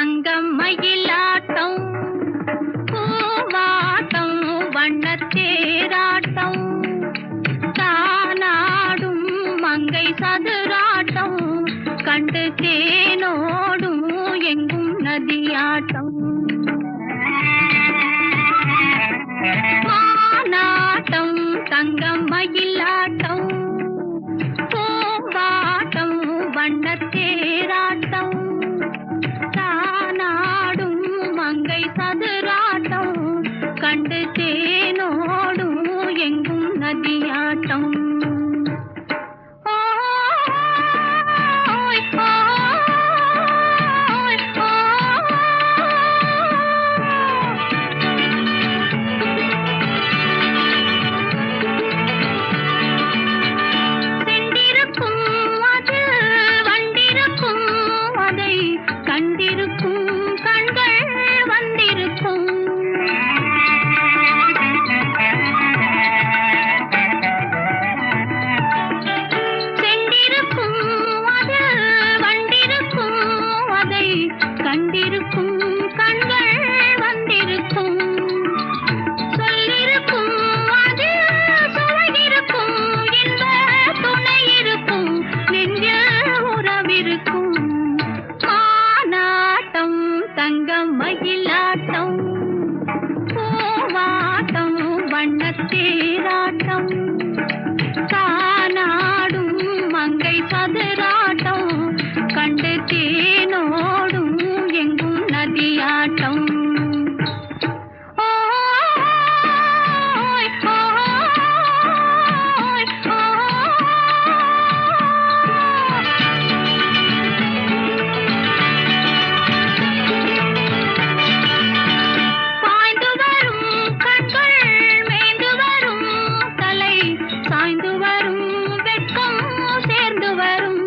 தங்கம் மயிலாட்டம் பூவாட்டம் வண்ணத்தேராட்டம் தானாடும் மங்கை சதுராட்டம் கண்டு தேனோடும் எங்கும் நதியாட்டம் மானாட்டம் தங்கம் மயிலாட்டம் பூவாட்டம் வண்ணத்தேராட்டம் தானாடும் மங்கை சதுராட்டம் கண்டு தேனோடும் எங்கும் நதியாட்டம் கண்டிருக்கும் கண்கள் வந்திருக்கும் சொல்லிருக்கும் அது சுவையிருக்கும் என்ப துணை இருக்கும் நெஞ்சில் உறவிருக்கும் மானாட்டம் தங்கம் மயிலாட்டம் பூவாட்டம் வண்ணத்தேராட்டம் தானாடும் மங்கை சதுராட்டம் கண்டு தேனோடும் எங்கும் நதியாட்டம் பாய்ந்து வரும் கண்கள் மேய்ந்து வரும் தலை சாய்ந்து வரும் வெட்கம் சேர்ந்து வரும்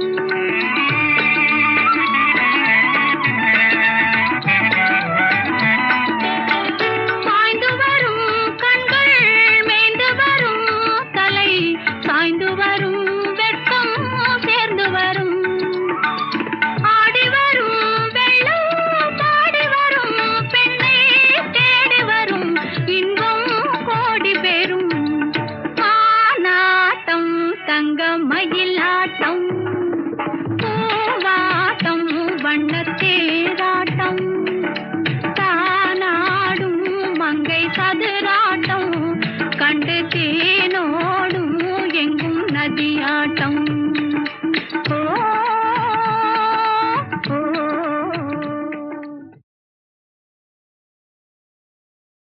சாய்ந்து வரும் வெட்கம் சேர்ந்து வரும் ஆடி வரும் வெள்ளம் பாடி வரும் பெண்ணை தேடி வரும் இன்பம் கோடி பெறும் ஆனாட்டம் தங்கம் மயிலாட்டம் பூவாட்டம் வண்ணத்தேராட்டம் தானாடும் மங்கை சதுராட்டம் கண்டு தேனோடும் எங்கும் நதியாட்டம்